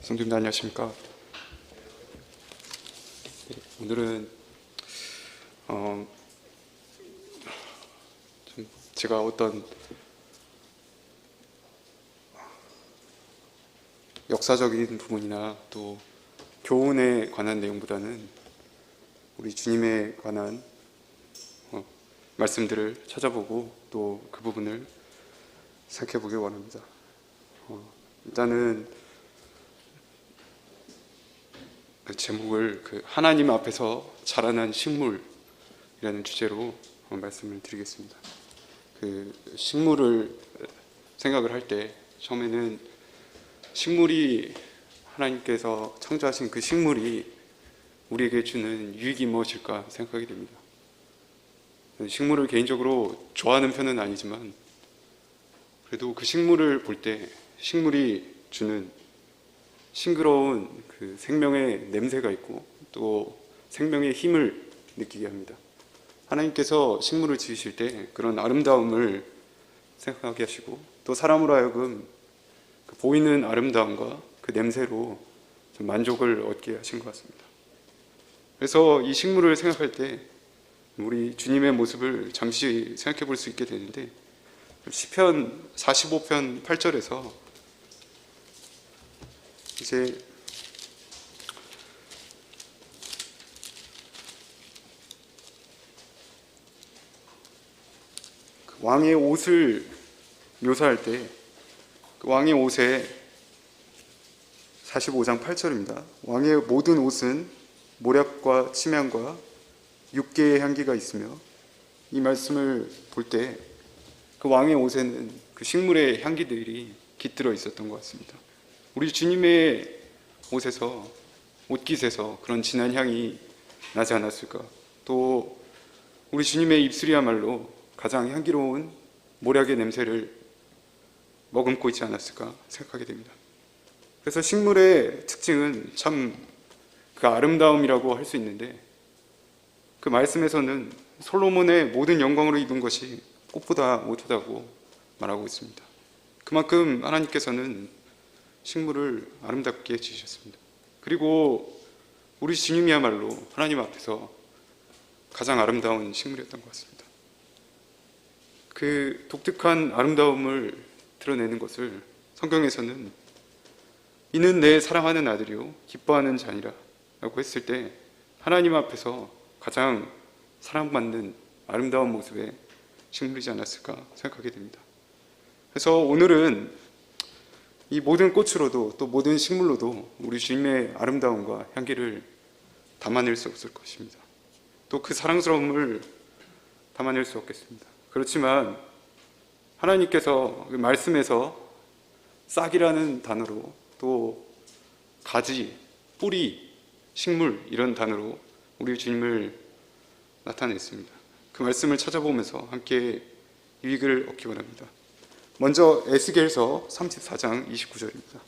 성도님들 안녕하십니까? 오늘은 좀 제가 어떤 역사적인 부분이나 또 교훈에 관한 내용보다는 우리 주님에 관한 말씀들을 찾아보고 또 그 부분을 생각해 보길 원합니다. 일단은 그 제목을 하나님 앞에서 자라난 식물이라는 주제로 말씀을 드리겠습니다. 그 식물을 생각을 할 때 처음에는 식물이 하나님께서 창조하신 그 식물이 우리에게 주는 유익이 무엇일까 생각하게 됩니다. 식물을 개인적으로 좋아하는 편은 아니지만 그래도 그 식물을 볼 때 식물이 주는 싱그러운 그 생명의 냄새가 있고 또 생명의 힘을 느끼게 합니다. 하나님께서 식물을 지으실 때 그런 아름다움을 생각하게 하시고 또 사람으로 하여금 그 보이는 아름다움과 그 냄새로 좀 만족을 얻게 하신 것 같습니다. 그래서 이 식물을 생각할 때 우리 주님의 모습을 잠시 생각해 볼 수 있게 되는데 시편 45편 8절에서 이제 그 왕의 옷을 묘사할 때 그 왕의 옷에 45장 8절입니다. 왕의 모든 옷은 모략과 침향과 육개의 향기가 있으며, 이 말씀을 볼 때 그 왕의 옷에는 그 식물의 향기들이 깃들어 있었던 것 같습니다. 우리 주님의 옷에서, 옷깃에서 그런 진한 향이 나지 않았을까? 또 우리 주님의 입술이야말로 가장 향기로운 모략의 냄새를 머금고 있지 않았을까 생각하게 됩니다. 그래서 식물의 특징은 참 그 아름다움이라고 할 수 있는데, 그 말씀에서는 솔로몬의 모든 영광으로 입은 것이 꽃보다 못하다고 말하고 있습니다. 그만큼 하나님께서는 식물을 아름답게 지으셨습니다. 그리고 우리 주님이야말로 하나님 앞에서 가장 아름다운 식물이었던 것 같습니다. 그 독특한 아름다움을 드러내는 것을 성경에서는 이는 내 사랑하는 아들이요 기뻐하는 자니라 라고 했을 때 하나님 앞에서 가장 사랑받는 아름다운 모습의 식물이지 않았을까 생각하게 됩니다. 그래서 오늘은 이 모든 꽃으로도 또 모든 식물로도 우리 주님의 아름다움과 향기를 담아낼 수 없을 것입니다. 또 그 사랑스러움을 담아낼 수 없겠습니다. 그렇지만 하나님께서 그 말씀에서 싹이라는 단어로 또 가지, 뿌리, 식물 이런 단어로 우리 주님을 나타냈습니다. 그 말씀을 찾아보면서 함께 유익을 얻기 바랍니다. 먼저 에스겔서 34장 29절입니다.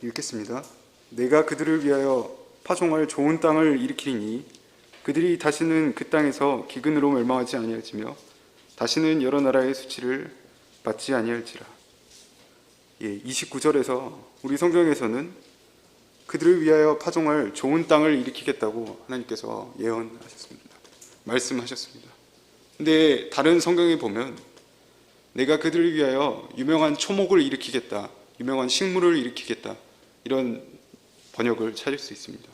읽겠습니다. 내가 그들을 위하여 파종할 좋은 땅을 일으키리니 그들이 다시는 그 땅에서 기근으로 멸망하지 아니할지며 다시는 여러 나라의 수치를 받지 아니할지라. 29절에서 우리 성경에서는 그들을 위하여 파종할 좋은 땅을 일으키겠다고 하나님께서 예언하셨습니다. 말씀하셨습니다. 근데 다른 성경에 보면 내가 그들을 위하여 유명한 초목을 일으키겠다, 유명한 식물을 일으키겠다, 이런 번역을 찾을 수 있습니다.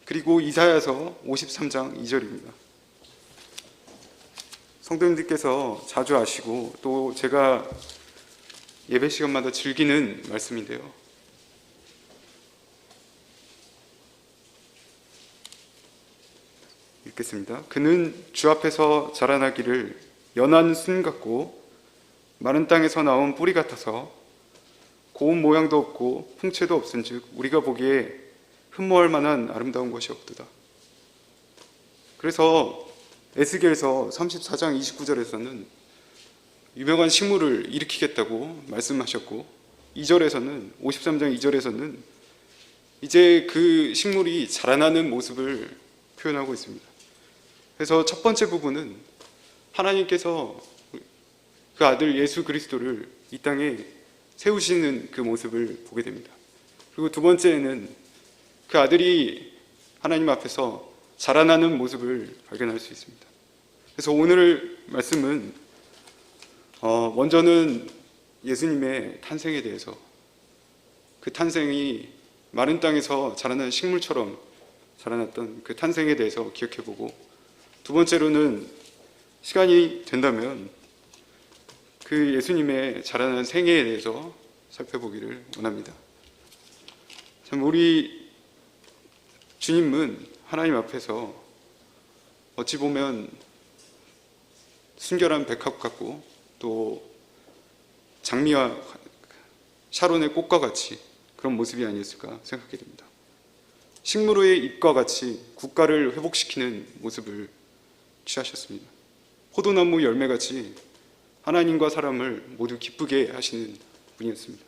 그리고 이사야서 53장 2절입니다. 성도님들께서 자주 아시고 또 제가 예배 시간마다 즐기는 말씀인데요. 읽겠습니다. 그는 주 앞에서 자라나기를 연한 순 같고 마른 땅에서 나온 뿌리 같아서 고운 모양도 없고 풍채도 없은즉 우리가 보기에 흠모할 만한 아름다운 것이 없도다. 그래서 에스겔서 34장 29절에서는 유명한 식물을 일으키겠다고 말씀하셨고, 2절에서는 53장 2절에서는 이제 그 식물이 자라나는 모습을 표현하고 있습니다. 그래서 첫 번째 부분은 하나님께서 그 아들 예수 그리스도를 이 땅에 세우시는 그 모습을 보게 됩니다. 그리고 두 번째는 그 아들이 하나님 앞에서 자라나는 모습을 발견할 수 있습니다. 그래서 오늘 말씀은 먼저는 예수님의 탄생에 대해서, 그 탄생이 마른 땅에서 자라난 식물처럼 자라났던 그 탄생에 대해서 기억해보고, 두 번째로는 시간이 된다면 그 예수님의 자라난 생애에 대해서 살펴보기를 원합니다. 참, 우리 주님은 하나님 앞에서 어찌 보면 순결한 백합 같고, 또 장미와 샤론의 꽃과 같이 그런 모습이 아니었을까 생각하게 됩니다. 식물의 잎과 같이 국가를 회복시키는 모습을 취하셨습니다. 포도나무 열매같이 하나님과 사람을 모두 기쁘게 하시는 분이었습니다.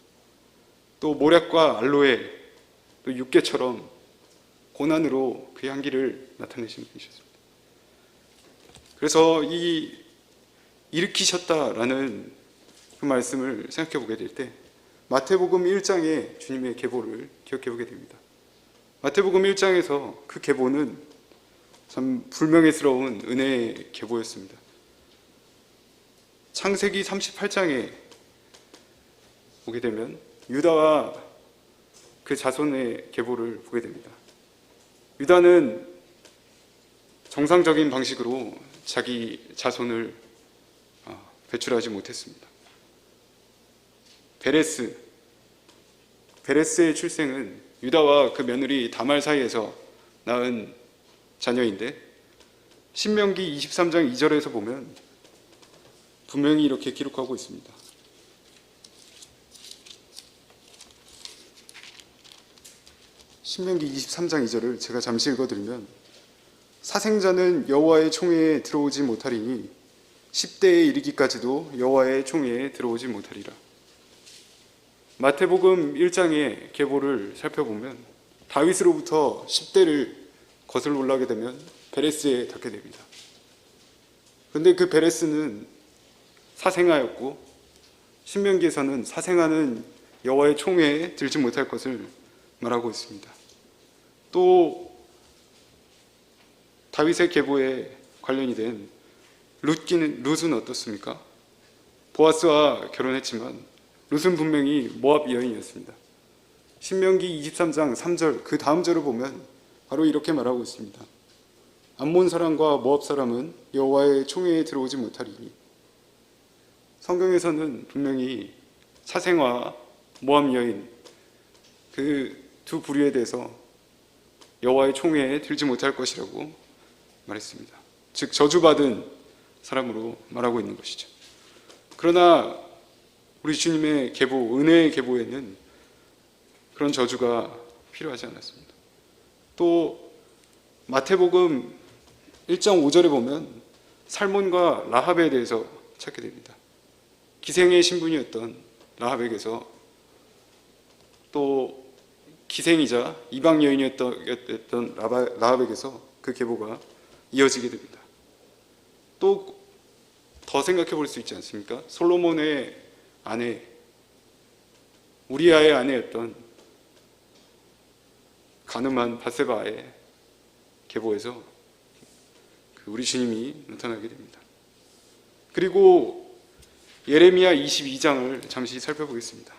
또 모략과 알로에, 또 육개처럼 고난으로 그 향기를 나타내시는 분이셨습니다. 그래서 이 일으키셨다라는 그 말씀을 생각해 보게 될 때 마태복음 1장의 주님의 계보를 기억해 보게 됩니다. 마태복음 1장에서 그 계보는 참 불명예스러운 은혜의 계보였습니다. 창세기 38장에 보게 되면 유다와 그 자손의 계보를 보게 됩니다. 유다는 정상적인 방식으로 자기 자손을 배출하지 못했습니다. 베레스의 출생은 유다와 그 며느리 다말 사이에서 낳은 자녀인데, 신명기 23장 2절에서 보면 분명히 이렇게 기록하고 있습니다. 신명기 23장 2절을 제가 잠시 읽어드리면, 사생자는 여호와의 총회에 들어오지 못하리니 10대에 이르기까지도 여호와의 총회에 들어오지 못하리라. 마태복음 1장의 계보를 살펴보면 다윗으로부터 10대를 거슬러 올라가게 되면 베레스에 닿게 됩니다. 그런데 그 베레스는 사생아였고, 신명기에서는 사생아는 여호와의 총회에 들지 못할 것을 말하고 있습니다. 또 다윗의 계보에 관련이 된 룻은 어떻습니까? 보아스와 결혼했지만 룻은 분명히 모압 여인이었습니다. 신명기 23장 3절 그 다음 절을 보면 바로 이렇게 말하고 있습니다. 암몬 사람과 모압 사람은 여호와의 총회에 들어오지 못하리니. 성경에서는 분명히 사생아와 모압 여인, 그 두 부류에 대해서 여호와의 총회에 들지 못할 것이라고 말했습니다. 즉 저주받은 사람으로 말하고 있는 것이죠. 그러나 우리 주님의 계보, 은혜의 계보에는 그런 저주가 필요하지 않았습니다. 또 마태복음 1장 5절에 보면 살몬과 라합에 대해서 찾게 됩니다. 기생의 신분이었던 라합에게서 또 기생이자 이방 여인이었던 라합에게서 그 계보가 이어지게 됩니다. 또 더 생각해 볼 수 있지 않습니까? 솔로몬의 아내, 우리아의 아내였던 가늠한 밧세바의 계보에서 우리 주님이 나타나게 됩니다. 그리고 예레미야 22장을 잠시 살펴보겠습니다.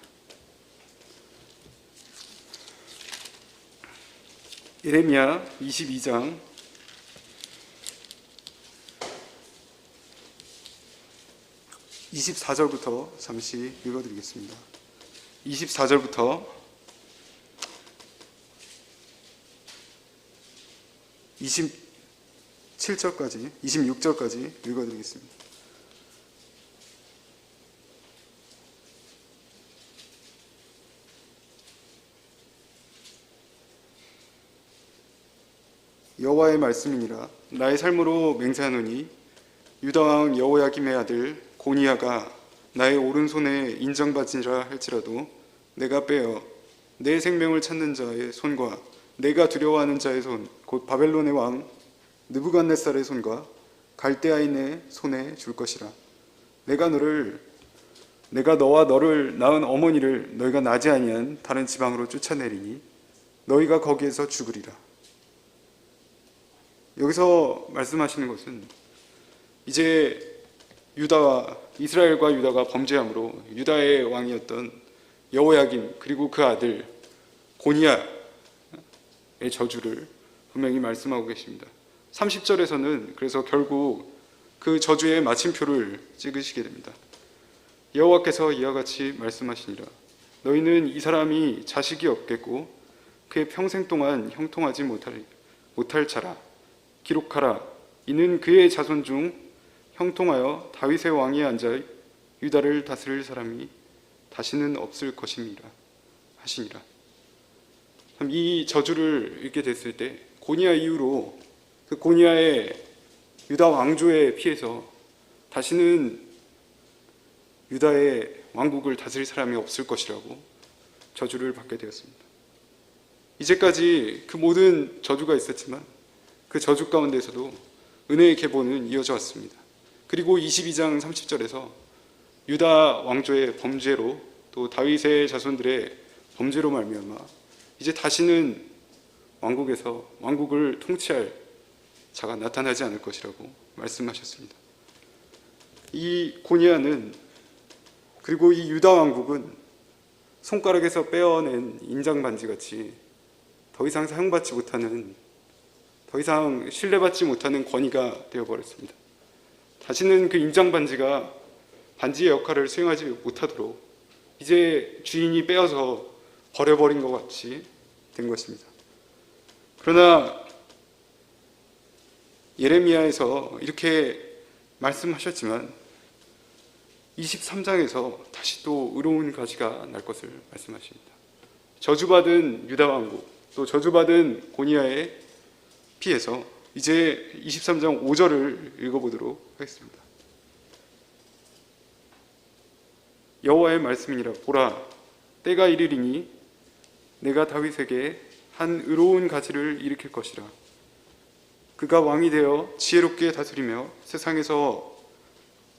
예레미야 22장 24절부터 잠시 읽어드리겠습니다. 24절부터 27절까지 26절까지 읽어드리겠습니다. 여호와의 말씀이니라. 나의 삶으로 맹세하노니 유다 왕 여호야김의 아들 고니야가 나의 오른손에 인정받으리라 할지라도 내가 빼어 내 생명을 찾는 자의 손과 내가 두려워하는 자의 손, 곧 바벨론의 왕 느부갓네살의 손과 갈대아인의 손에 줄 것이라. 내가 너와 너를 낳은 어머니를 너희가 나지 아니한 다른 지방으로 쫓아내리니 너희가 거기에서 죽으리라. 여기서 말씀하시는 것은 이제 이스라엘과 유다가 범죄함으로 유다의 왕이었던 여호야김 그리고 그 아들 고니야의 저주를 분명히 말씀하고 계십니다. 30절에서는 그래서 결국 그 저주의 마침표를 찍으시게 됩니다. 여호와께서 이와 같이 말씀하시니라. 너희는 이 사람이 자식이 없겠고 그의 평생 동안 형통하지 못할 자라. 기록하라. 이는 그의 자손 중 형통하여 다윗의 왕위에 앉아 유다를 다스릴 사람이 다시는 없을 것임이라 하시니라. 이 저주를 읽게 됐을 때 고니야 이후로 그 고니야의 유다 왕조에 피해서 다시는 유다의 왕국을 다스릴 사람이 없을 것이라고 저주를 받게 되었습니다. 이제까지 그 모든 저주가 있었지만 그 저주 가운데서도 은혜의 계보는 이어져 왔습니다. 그리고 22장 30절에서 유다 왕조의 범죄로 또 다윗의 자손들의 범죄로 말미암아 이제 다시는 왕국에서 왕국을 통치할 자가 나타나지 않을 것이라고 말씀하셨습니다. 이 고니야는 그리고 이 유다 왕국은 손가락에서 빼어낸 인장반지같이 더 이상 사용받지 못하는, 더 이상 신뢰받지 못하는 권위가 되어버렸습니다. 다시는 그 인장반지가 반지의 역할을 수행하지 못하도록 이제 주인이 빼어서 버려버린 것 같이 된 것입니다. 그러나 예레미야에서 이렇게 말씀하셨지만 23장에서 다시 또 의로운 가지가 날 것을 말씀하십니다. 저주받은 유다 왕국, 또 저주받은 고니야의 피해서 이제 23장 5절을 읽어보도록 하겠습니다. 여호와의 말씀이니라. 보라, 때가 이르리니 내가 다윗에게 한 의로운 가지를 일으킬 것이라. 그가 왕이 되어 지혜롭게 다스리며 세상에서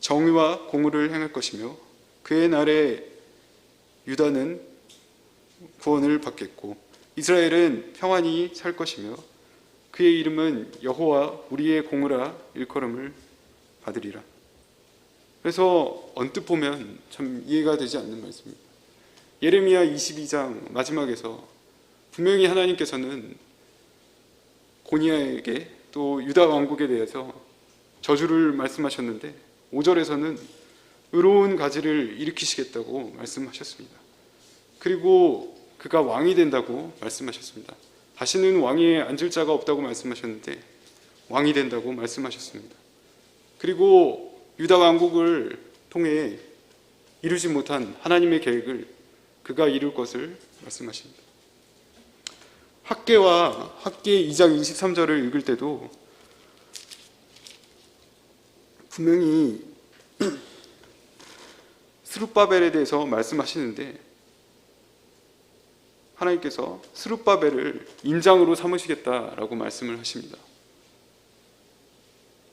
정의와 공의를 행할 것이며 그의 날에 유다는 구원을 받겠고 이스라엘은 평안히 살 것이며 그의 이름은 여호와 우리의 공의라 일컬음을 받으리라. 그래서 언뜻 보면 참 이해가 되지 않는 말씀입니다. 예레미야 22장 마지막에서 분명히 하나님께서는 고니야에게 또 유다 왕국에 대해서 저주를 말씀하셨는데 5절에서는 의로운 가지를 일으키시겠다고 말씀하셨습니다. 그리고 그가 왕이 된다고 말씀하셨습니다. 다시는 왕위에 앉을 자가 없다고 말씀하셨는데 왕이 된다고 말씀하셨습니다. 그리고 유다 왕국을 통해 이루지 못한 하나님의 계획을 그가 이룰 것을 말씀하십니다. 학개와 학개 2장 23절을 읽을 때도 분명히 스룹바벨에 대해서 말씀하시는데 하나님께서 스룹바벨을 인장으로 삼으시겠다라고 말씀을 하십니다.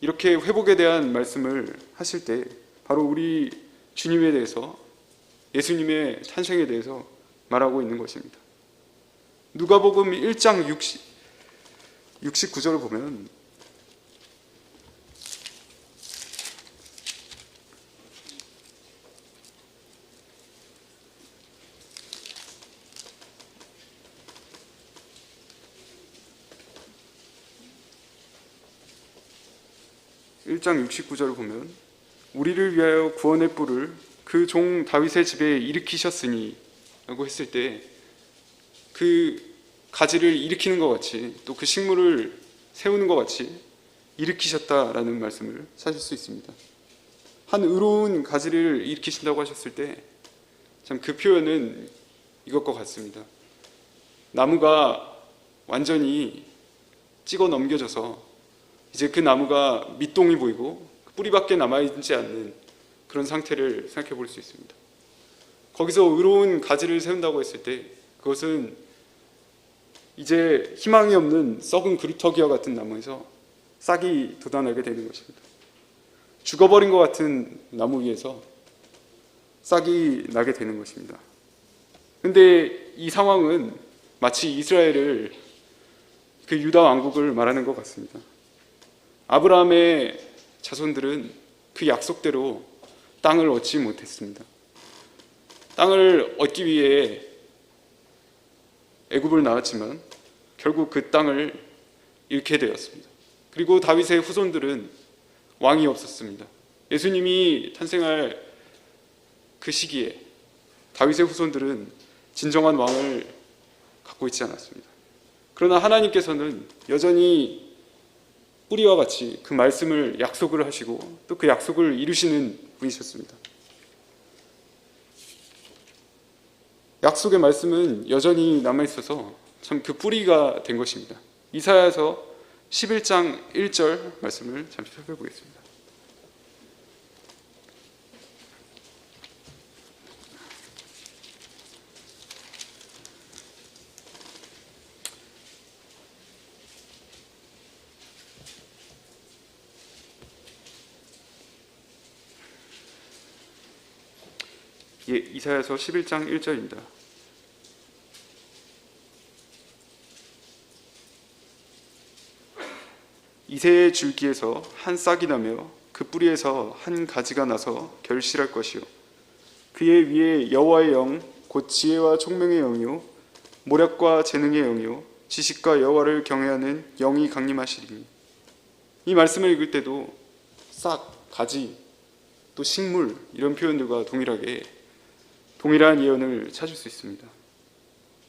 이렇게 회복에 대한 말씀을 하실 때 바로 우리 주님에 대해서, 예수님의 탄생에 대해서 말하고 있는 것입니다. 누가복음 1장 69절을 보면 우리를 위하여 구원의 뿔을 그 종 다윗의 집에 일으키셨으니 라고 했을 때 그 가지를 일으키는 것 같이 또 그 식물을 세우는 것 같이 일으키셨다라는 말씀을 찾을 수 있습니다. 한 의로운 가지를 일으키신다고 하셨을 때 참 그 표현은 이것과 같습니다. 나무가 완전히 찍어 넘겨져서 이제 그 나무가 밑동이 보이고 뿌리밖에 남아있지 않는 그런 상태를 생각해 볼 수 있습니다. 거기서 의로운 가지를 세운다고 했을 때 그것은 이제 희망이 없는 썩은 그루터기와 같은 나무에서 싹이 돋아나게 되는 것입니다. 죽어버린 것 같은 나무 위에서 싹이 나게 되는 것입니다. 근데 이 상황은 마치 이스라엘을, 그 유다 왕국을 말하는 것 같습니다. 아브라함의 자손들은 그 약속대로 땅을 얻지 못했습니다. 땅을 얻기 위해 애굽을 나왔지만 결국 그 땅을 잃게 되었습니다. 그리고 다윗의 후손들은 왕이 없었습니다. 예수님이 탄생할 그 시기에 다윗의 후손들은 진정한 왕을 갖고 있지 않았습니다. 그러나 하나님께서는 여전히 뿌리와 같이 그 말씀을 약속을 하시고 또 그 약속을 이루시는 분이셨습니다. 약속의 말씀은 여전히 남아있어서 참 그 뿌리가 된 것입니다. 이사야서 11장 1절 말씀을 잠시 살펴보겠습니다. 예, 이사야서 11장 1절입니다. 이새의 줄기에서 한 싹이 나며 그 뿌리에서 한 가지가 나서 결실할 것이요 그의 위에 여호와의 영 곧 지혜와 총명의 영이요 모략과 재능의 영이요 지식과 여호와를 경외하는 영이 강림하시리니. 이 말씀을 읽을 때도 싹, 가지, 또 식물 이런 표현들과 동일한 예언을 찾을 수 있습니다.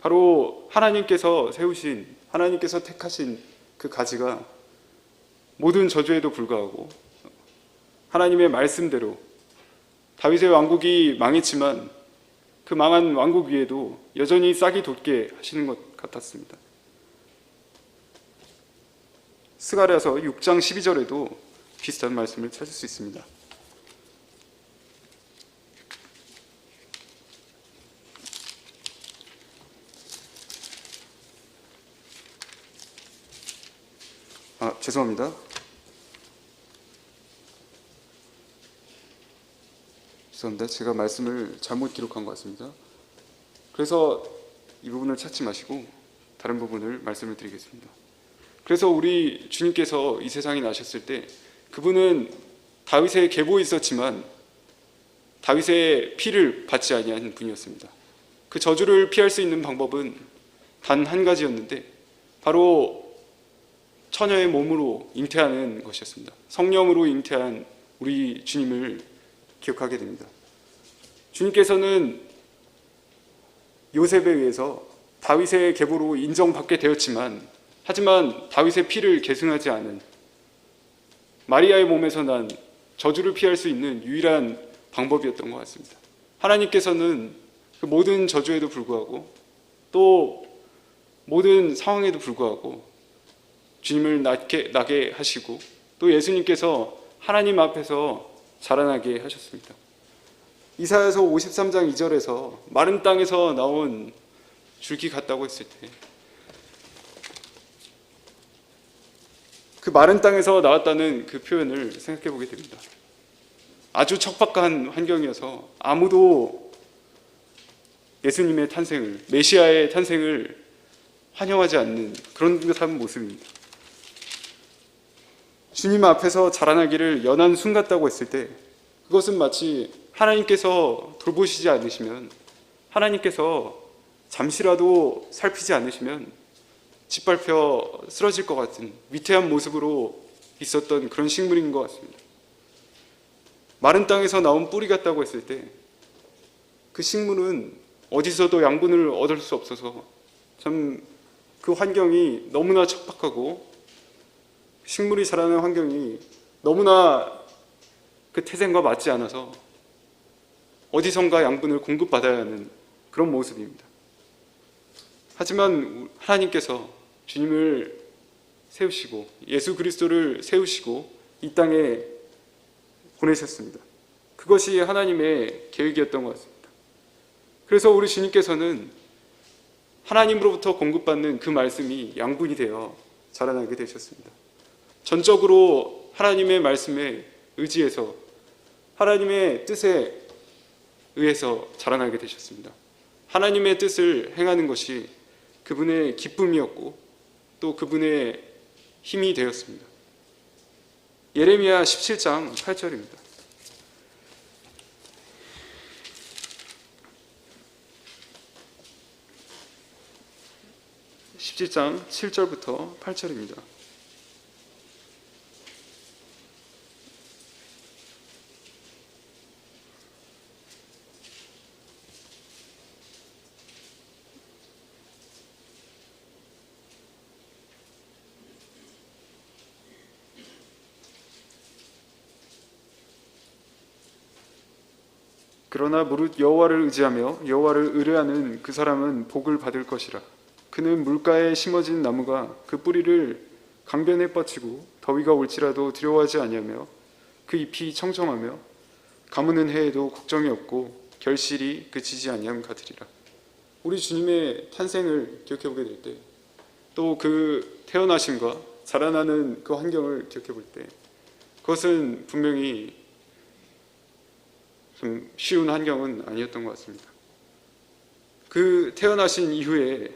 바로 하나님께서 세우신, 하나님께서 택하신 그 가지가 모든 저주에도 불구하고 하나님의 말씀대로 다윗의 왕국이 망했지만 그 망한 왕국 위에도 여전히 싹이 돋게 하시는 것 같았습니다. 스가랴서 6장 12절에도 비슷한 말씀을 찾을 수 있습니다. 죄송합니다. 제가 말씀을 잘못 기록한 것 같습니다. 그래서 이 부분을 찾지 마시고 다른 부분을 말씀을 드리겠습니다. 그래서 우리 주님께서 이 세상에 나셨을 때 그분은 다윗의 계보에 있었지만 다윗의 피를 받지 아니한 분이었습니다. 그 저주를 피할 수 있는 방법은 단 한 가지였는데 바로 처녀의 몸으로 잉태하는 것이었습니다. 성령으로 잉태한 우리 주님을 기억하게 됩니다. 주님께서는 요셉에 의해서 다윗의 계보로 인정받게 되었지만 하지만 다윗의 피를 계승하지 않은 마리아의 몸에서 난 저주를 피할 수 있는 유일한 방법이었던 것 같습니다. 하나님께서는 그 모든 저주에도 불구하고 또 모든 상황에도 불구하고 주님을 나게 하시고 또 예수님께서 하나님 앞에서 자라나게 하셨습니다. 이사야서 53장 2절에서 마른 땅에서 나온 줄기 같다고 했을 때 그 마른 땅에서 나왔다는 그 표현을 생각해 보게 됩니다. 아주 척박한 환경이어서 아무도 예수님의 탄생을, 메시아의 탄생을 환영하지 않는 그런 듯한 모습입니다. 주님 앞에서 자라나기를 연한 순 같다고 했을 때 그것은 마치 하나님께서 돌보시지 않으시면, 하나님께서 잠시라도 살피지 않으시면 짓밟혀 쓰러질 것 같은 위태한 모습으로 있었던 그런 식물인 것 같습니다. 마른 땅에서 나온 뿌리 같다고 했을 때 그 식물은 어디서도 양분을 얻을 수 없어서 참 그 환경이 너무나 척박하고 식물이 자라는 환경이 너무나 그 태생과 맞지 않아서 어디선가 양분을 공급받아야 하는 그런 모습입니다. 하지만 하나님께서 주님을 세우시고 예수 그리스도를 세우시고 이 땅에 보내셨습니다. 그것이 하나님의 계획이었던 것 같습니다. 그래서 우리 주님께서는 하나님으로부터 공급받는 그 말씀이 양분이 되어 자라나게 되셨습니다. 전적으로 하나님의 말씀에 의지해서 하나님의 뜻에 의해서 자라나게 되셨습니다. 하나님의 뜻을 행하는 것이 그분의 기쁨이었고 또 그분의 힘이 되었습니다. 예레미야 17장 8절입니다. 17장 7절부터 8절입니다. 그러나 무릇 여호와를 의지하며 여호와를 의뢰하는 그 사람은 복을 받을 것이라. 그는 물가에 심어진 나무가 그 뿌리를 강변에 뻗치고 더위가 올지라도 두려워하지 아니하며 그 잎이 청청하며 가무는 해에도 걱정이 없고 결실이 그치지 아니함 같으리라. 우리 주님의 탄생을 기억해 보게 될 때, 또 그 태어나심과 자라나는 그 환경을 기억해 볼 때, 그것은 분명히 좀 쉬운 환경은 아니었던 것 같습니다. 그 태어나신 이후에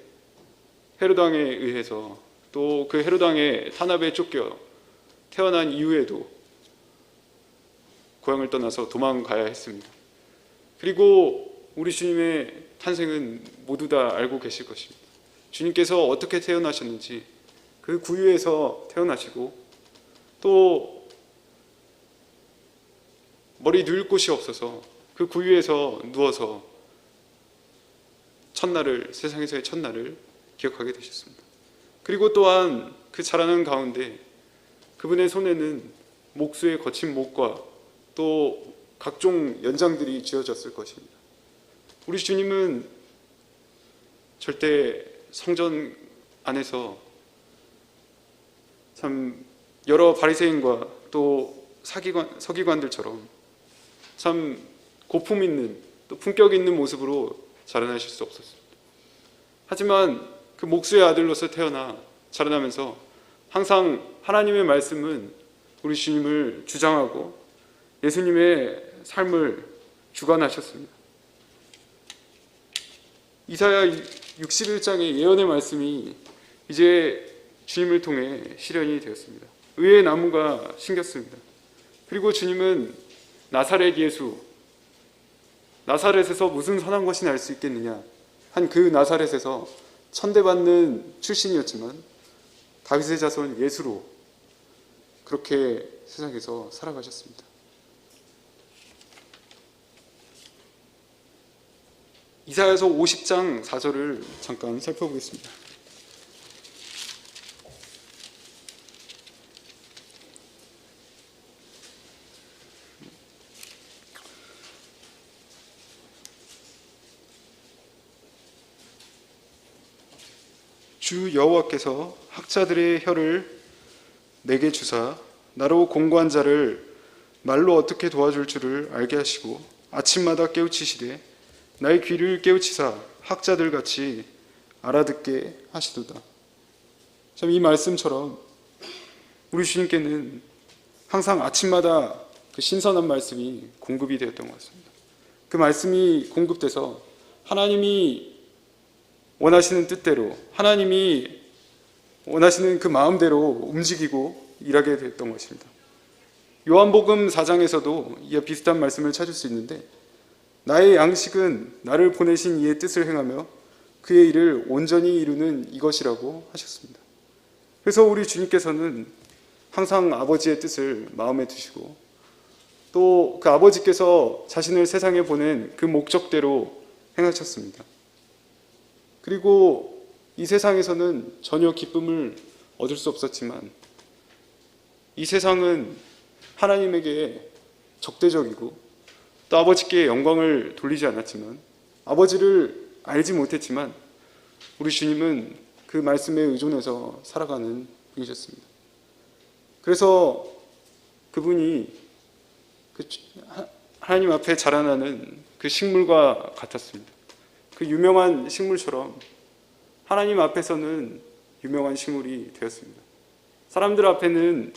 헤롯 왕에 의해서, 또 그 헤롯 왕의 탄압에 쫓겨 태어난 이후에도 고향을 떠나서 도망가야 했습니다. 그리고 우리 주님의 탄생은 모두 다 알고 계실 것입니다. 주님께서 어떻게 태어나셨는지, 그 구유에서 태어나시고 또 머리 누울 곳이 없어서 그 구유에서 누워서 첫날을, 세상에서의 첫날을 기억하게 되셨습니다. 그리고 또한 그 자라는 가운데 그분의 손에는 목수의 거친 목과 또 각종 연장들이 쥐어졌을 것입니다. 우리 주님은 절대 성전 안에서 참 여러 바리새인과 또 서기관들처럼 참 고품 있는, 또 품격 있는 모습으로 자라나실 수 없었습니다. 하지만 그 목수의 아들로서 태어나 자라나면서 항상 하나님의 말씀은 우리 주님을 주장하고 예수님의 삶을 주관하셨습니다. 이사야 61장의 예언의 말씀이 이제 주님을 통해 실현이 되었습니다. 의의 나무가 심겼습니다. 그리고 주님은 나사렛 예수, 나사렛에서 무슨 선한 것이 날 수 있겠느냐 한 그 나사렛에서 천대받는 출신이었지만 다윗의 자손 예수로 그렇게 세상에서 살아가셨습니다. 이사야서 50장 4절을 잠깐 살펴보겠습니다. 주 여호와께서 학자들의 혀를 내게 주사 나로 공고한 자를 말로 어떻게 도와줄 줄을 알게 하시고 아침마다 깨우치시되 나의 귀를 깨우치사 학자들 같이 알아듣게 하시도다. 참 이 말씀처럼 우리 주님께는 항상 아침마다 그 신선한 말씀이 공급이 되었던 것 같습니다. 그 말씀이 공급돼서 하나님이 원하시는 뜻대로, 하나님이 원하시는 그 마음대로 움직이고 일하게 됐던 것입니다. 요한복음 4장에서도 이와 비슷한 말씀을 찾을 수 있는데, 나의 양식은 나를 보내신 이의 뜻을 행하며 그의 일을 온전히 이루는 이것이라고 하셨습니다. 그래서 우리 주님께서는 항상 아버지의 뜻을 마음에 두시고 또 그 아버지께서 자신을 세상에 보낸 그 목적대로 행하셨습니다. 그리고 이 세상에서는 전혀 기쁨을 얻을 수 없었지만 이 세상은 하나님에게 적대적이고 또 아버지께 영광을 돌리지 않았지만, 아버지를 알지 못했지만 우리 주님은 그 말씀에 의존해서 살아가는 분이셨습니다. 그래서 그분이 하나님 앞에 자라나는 그 식물과 같았습니다. 그 유명한 식물처럼 하나님 앞에서는 유명한 식물이 되었습니다. 사람들 앞에는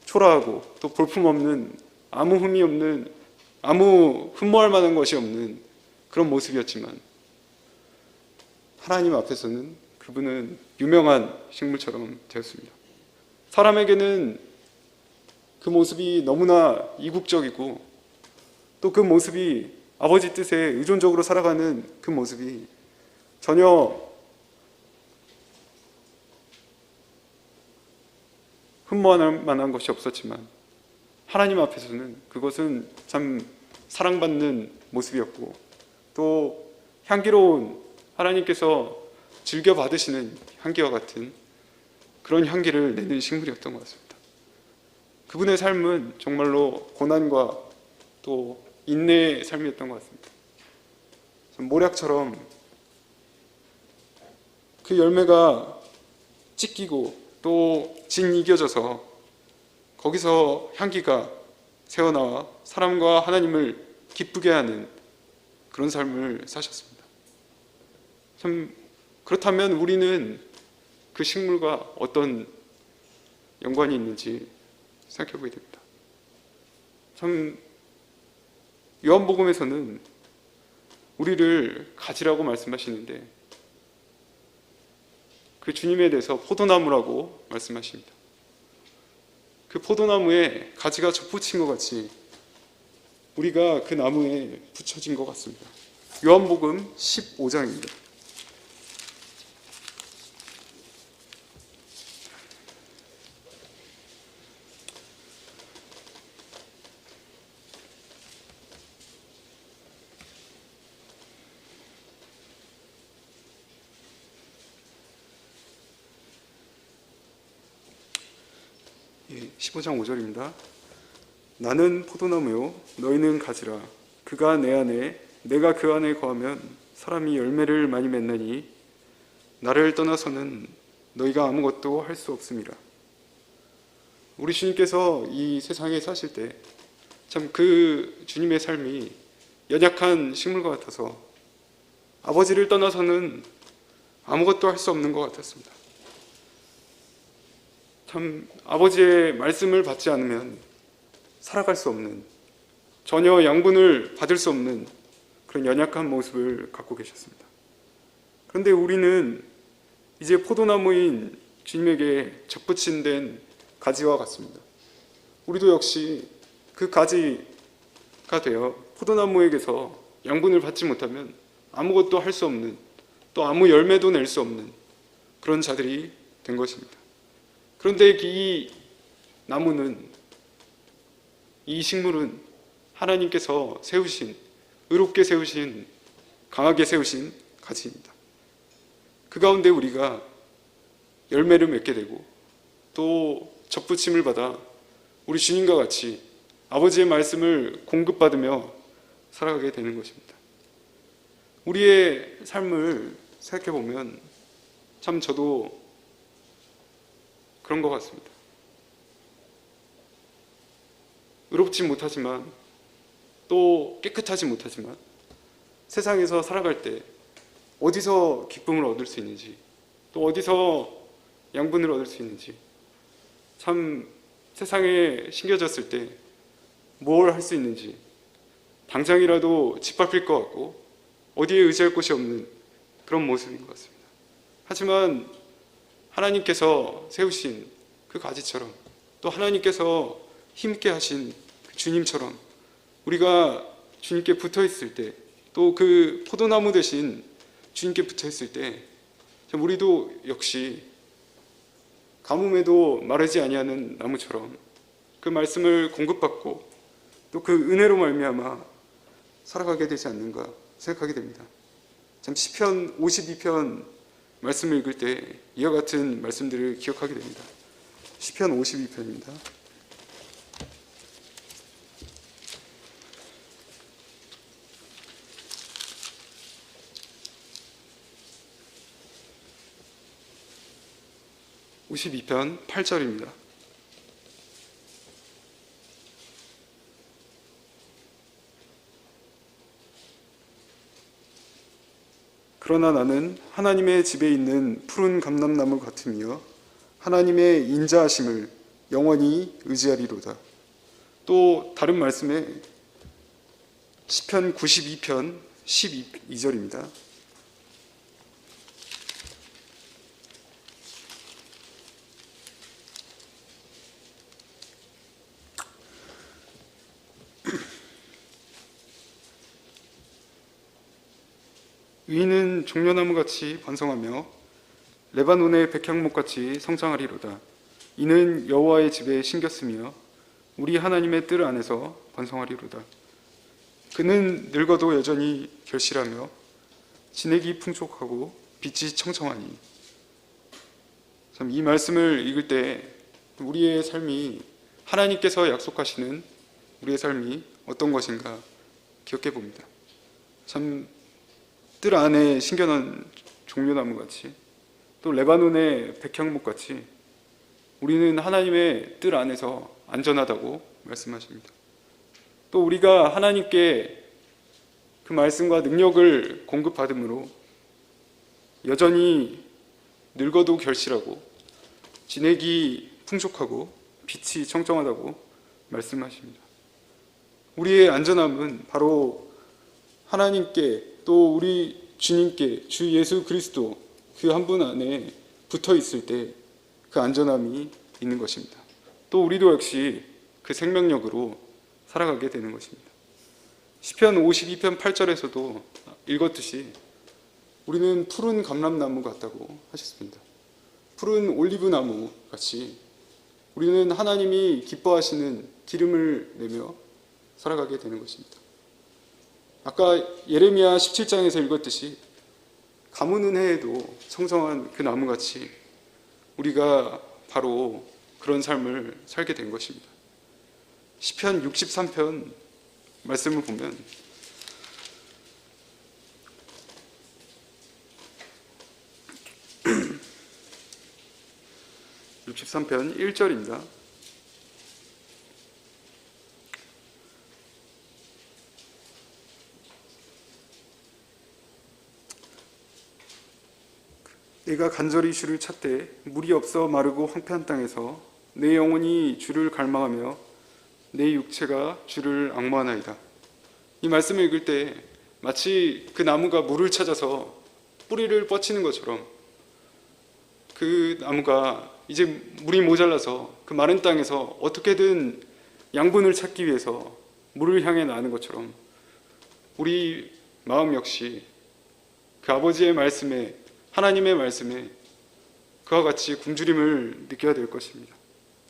초라하고 또 볼품없는, 아무 흠이 없는, 아무 흠모할 만한 것이 없는 그런 모습이었지만 하나님 앞에서는 그분은 유명한 식물처럼 되었습니다. 사람에게는 그 모습이 너무나 이국적이고 또 그 모습이 아버지 뜻에 의존적으로 살아가는 그 모습이 전혀 흠모할 만한 것이 없었지만 하나님 앞에서는 그것은 참 사랑받는 모습이었고 또 향기로운, 하나님께서 즐겨 받으시는 향기와 같은 그런 향기를 내는 식물이었던 것 같습니다. 그분의 삶은 정말로 고난과 또 인내의 삶이었던 것 같습니다. 모략처럼 그 열매가 찢기고 또 짓이겨져서 거기서 향기가 새어나와 사람과 하나님을 기쁘게 하는 그런 삶을 사셨습니다. 참 그렇다면 우리는 그 식물과 어떤 연관이 있는지 생각해 보게 됩니다. 참 요한복음에서는 우리를 가지라고 말씀하시는데 그 주님에 대해서 포도나무라고 말씀하십니다. 그 포도나무에 가지가 접붙인 것 같이 우리가 그 나무에 붙여진 것 같습니다. 요한복음 15장입니다. 예, 15장 5절입니다. 나는 포도나무요 너희는 가지라. 그가 내 안에 내가 그 안에 거하면 사람이 열매를 많이 맺나니 나를 떠나서는 너희가 아무것도 할 수 없음이라. 우리 주님께서 이 세상에 사실 때 참 그 주님의 삶이 연약한 식물과 같아서 아버지를 떠나서는 아무것도 할 수 없는 것 같았습니다. 참 아버지의 말씀을 받지 않으면 살아갈 수 없는, 전혀 양분을 받을 수 없는 그런 연약한 모습을 갖고 계셨습니다. 그런데 우리는 이제 포도나무인 주님에게 접붙인 된 가지와 같습니다. 우리도 역시 그 가지가 되어 포도나무에게서 양분을 받지 못하면 아무것도 할 수 없는, 또 아무 열매도 낼 수 없는 그런 자들이 된 것입니다. 그런데 이 나무는, 이 식물은 하나님께서 세우신, 의롭게 세우신, 강하게 세우신 가지입니다. 그 가운데 우리가 열매를 맺게 되고 또 접붙임을 받아 우리 주님과 같이 아버지의 말씀을 공급받으며 살아가게 되는 것입니다. 우리의 삶을 생각해 보면 참 저도 그런 것 같습니다. 의롭지 못하지만 또 깨끗하지 못하지만 세상에서 살아갈 때 어디서 기쁨을 얻을 수 있는지, 또 어디서 양분을 얻을 수 있는지, 참 세상에 신겨졌을 때 뭘 할 수 있는지 당장이라도 짓밟힐 것 같고 어디에 의지할 곳이 없는 그런 모습인 것 같습니다. 하지만 하나님께서 세우신 그 가지처럼, 또 하나님께서 힘있게 하신 그 주님처럼 우리가 주님께 붙어 있을 때, 또 그 포도나무 대신 주님께 붙어 있을 때 우리도 역시 가뭄에도 마르지 아니하는 나무처럼 그 말씀을 공급받고 또 그 은혜로 말미암아 살아가게 되지 않는가 생각하게 됩니다. 참 시편 52편 말씀을 읽을 때 이와 같은 말씀들을 기억하게 됩니다. 시편 52편입니다. 52편 8절입니다. 그러나 나는 하나님의 집에 있는 푸른 감람나무 같으며 하나님의 인자하심을 영원히 의지하리로다. 또 다른 말씀에 시편 92편 12절입니다. 의인은 종려나무같이 번성하며 레바논의 백향목같이 성장하리로다. 이는 여호와의 집에 심겼으며 우리 하나님의 뜰 안에서 번성하리로다. 그는 늙어도 여전히 결실하며 진액이 풍족하고 빛이 청청하니. 참 이 말씀을 읽을 때 우리의 삶이, 하나님께서 약속하시는 우리의 삶이 어떤 것인가 기억해 봅니다. 참 뜰 안에 심겨놓은 종려나무같이, 또 레바논의 백향목같이 우리는 하나님의 뜰 안에서 안전하다고 말씀하십니다. 또 우리가 하나님께 그 말씀과 능력을 공급받음으로 여전히 늙어도 결실하고 진액이 풍족하고 빛이 청청하다고 말씀하십니다. 우리의 안전함은 바로 하나님께, 또 우리 주님께, 주 예수 그리스도 그 한 분 안에 붙어 있을 때 그 안전함이 있는 것입니다. 또 우리도 역시 그 생명력으로 살아가게 되는 것입니다. 시편 52편 8절에서도 읽었듯이 우리는 푸른 감람나무 같다고 하셨습니다. 푸른 올리브나무 같이 우리는 하나님이 기뻐하시는 기름을 내며 살아가게 되는 것입니다. 아까 예레미야 17장에서 읽었듯이 가무는 해에도 성성한 그 나무같이 우리가 바로 그런 삶을 살게 된 것입니다. 시편 63편 말씀을 보면 (63편) 1절입니다. 내가 간절히 주를 찾되 물이 없어 마르고 황폐한 땅에서 내 영혼이 주를 갈망하며 내 육체가 주를 앙모하나이다. 이 말씀을 읽을 때 마치 그 나무가 물을 찾아서 뿌리를 뻗치는 것처럼 그 나무가 이제 물이 모자라서 그 마른 땅에서 어떻게든 양분을 찾기 위해서 물을 향해 나가는 것처럼 우리 마음 역시 그 아버지의 말씀에, 하나님의 말씀에 그와 같이 굶주림을 느껴야 될 것입니다.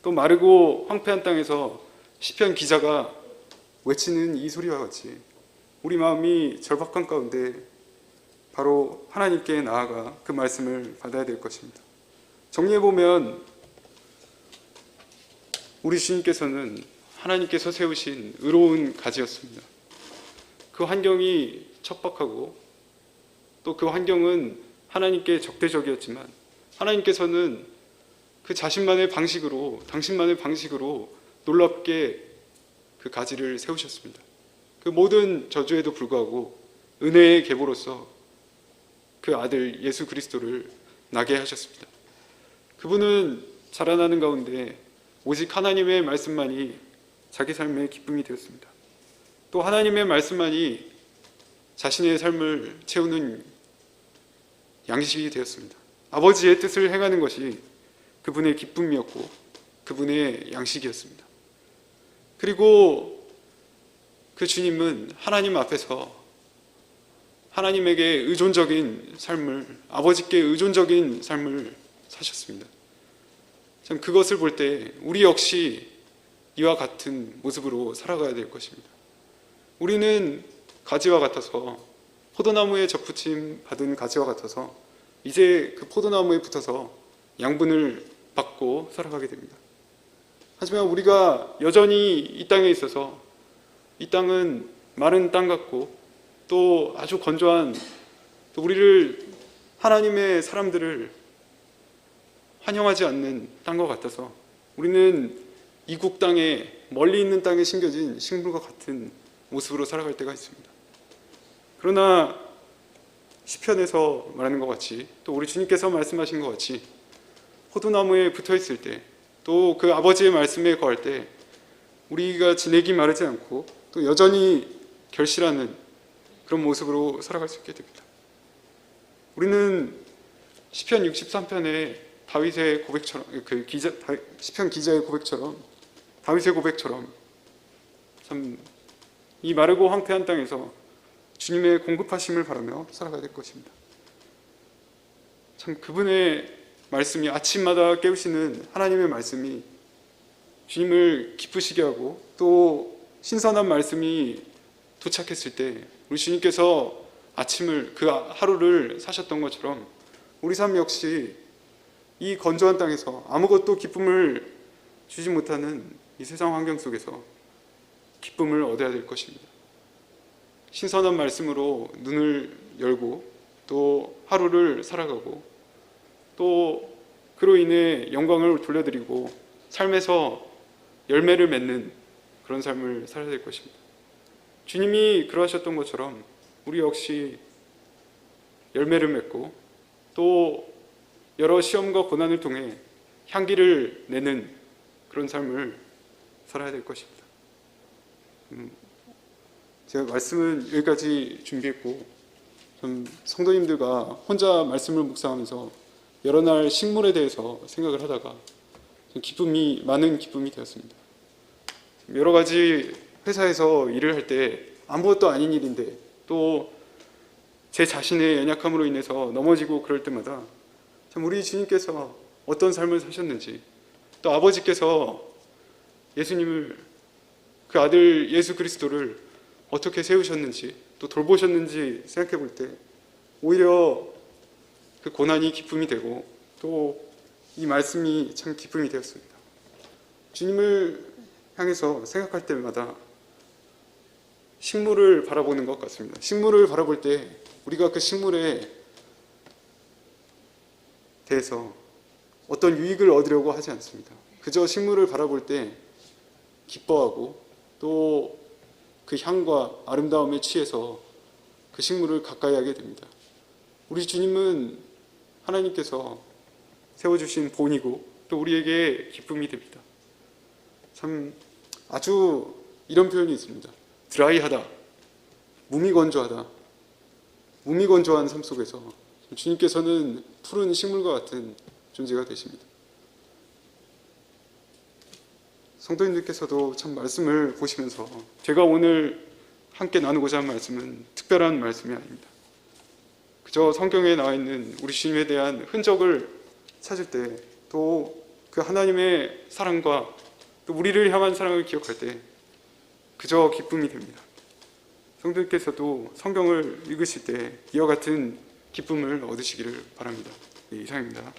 또 마르고 황폐한 땅에서 시편 기자가 외치는 이 소리와 같이 우리 마음이 절박한 가운데 바로 하나님께 나아가 그 말씀을 받아야 될 것입니다. 정리해보면 우리 주님께서는 하나님께서 세우신 의로운 가지였습니다. 그 환경이 척박하고 또 그 환경은 하나님께 적대적이었지만 하나님께서는 그 자신만의 방식으로, 당신만의 방식으로 놀랍게 그 가지를 세우셨습니다. 그 모든 저주에도 불구하고 은혜의 계보로서 그 아들 예수 그리스도를 나게 하셨습니다. 그분은 자라나는 가운데 오직 하나님의 말씀만이 자기 삶의 기쁨이 되었습니다. 또 하나님의 말씀만이 자신의 삶을 채우는 양식이 되었습니다. 아버지의 뜻을 행하는 것이 그분의 기쁨이었고 그분의 양식이었습니다. 그리고 그 주님은 하나님 앞에서 하나님에게 의존적인 삶을, 아버지께 의존적인 삶을 사셨습니다. 참 그것을 볼 때 우리 역시 이와 같은 모습으로 살아가야 될 것입니다. 우리는 가지와 같아서, 포도나무에 접붙임 받은 가지와 같아서 이제 그 포도나무에 붙어서 양분을 받고 살아가게 됩니다. 하지만 우리가 여전히 이 땅에 있어서 이 땅은 마른 땅 같고 또 아주 건조한, 또 우리를, 하나님의 사람들을 환영하지 않는 땅과 같아서 우리는 이국 땅에 멀리 있는 땅에 심겨진 식물과 같은 모습으로 살아갈 때가 있습니다. 그러나 시편에서 말하는 것 같이 또 우리 주님께서 말씀하신 것 같이 포도나무에 붙어 있을 때 또 그 아버지의 말씀에 거할 때 우리가 지내기 마르지 않고 또 여전히 결실하는 그런 모습으로 살아갈 수 있게 됩니다. 우리는 시편 63편의 다윗의 고백처럼 시편 기자의 고백처럼 다윗의 고백처럼 참 이 마르고 황폐한 땅에서 주님의 공급하심을 바라며 살아가야 될 것입니다. 참 그분의 말씀이 아침마다 깨우시는 하나님의 말씀이 주님을 기쁘시게 하고 또 신선한 말씀이 도착했을 때 우리 주님께서 아침을 그 하루를 사셨던 것처럼 우리 삶 역시 이 건조한 땅에서 아무것도 기쁨을 주지 못하는 이 세상 환경 속에서 기쁨을 얻어야 될 것입니다. 신선한 말씀으로 눈을 열고 또 하루를 살아가고 또 그로 인해 영광을 돌려드리고 삶에서 열매를 맺는 그런 삶을 살아야 될 것입니다. 주님이 그러하셨던 것처럼 우리 역시 열매를 맺고 또 여러 시험과 고난을 통해 향기를 내는 그런 삶을 살아야 될 것입니다. 제가 말씀은 여기까지 준비했고 성도님들과 혼자 말씀을 묵상하면서 여러 날 식물에 대해서 생각을 하다가 많은 기쁨이 되었습니다. 여러 가지 회사에서 일을 할 때 아무것도 아닌 일인데 또 제 자신의 연약함으로 인해서 넘어지고 그럴 때마다 참 우리 주님께서 어떤 삶을 사셨는지 또 아버지께서 예수님을 그 아들 예수 그리스도를 어떻게 세우셨는지 또 돌보셨는지 생각해 볼 때 오히려 그 고난이 기쁨이 되고 또 이 말씀이 참 기쁨이 되었습니다. 주님을 향해서 생각할 때마다 식물을 바라보는 것 같습니다. 식물을 바라볼 때 우리가 그 식물에 대해서 어떤 유익을 얻으려고 하지 않습니다. 그저 식물을 바라볼 때 기뻐하고 또 그 향과 아름다움에 취해서 그 식물을 가까이 하게 됩니다. 우리 주님은 하나님께서 세워주신 본이고 또 우리에게 기쁨이 됩니다. 참 아주 이런 표현이 있습니다. 드라이하다, 무미건조하다. 무미건조한 삶 속에서 주님께서는 푸른 식물과 같은 존재가 되십니다. 성도님들께서도 참 말씀을 보시면서 제가 오늘 함께 나누고자 한 말씀은 특별한 말씀이 아닙니다. 그저 성경에 나와 있는 우리 주님에 대한 흔적을 찾을 때 또 그 하나님의 사랑과 또 우리를 향한 사랑을 기억할 때 그저 기쁨이 됩니다. 성도님께서도 성경을 읽으실 때 이와 같은 기쁨을 얻으시기를 바랍니다. 네, 이상입니다.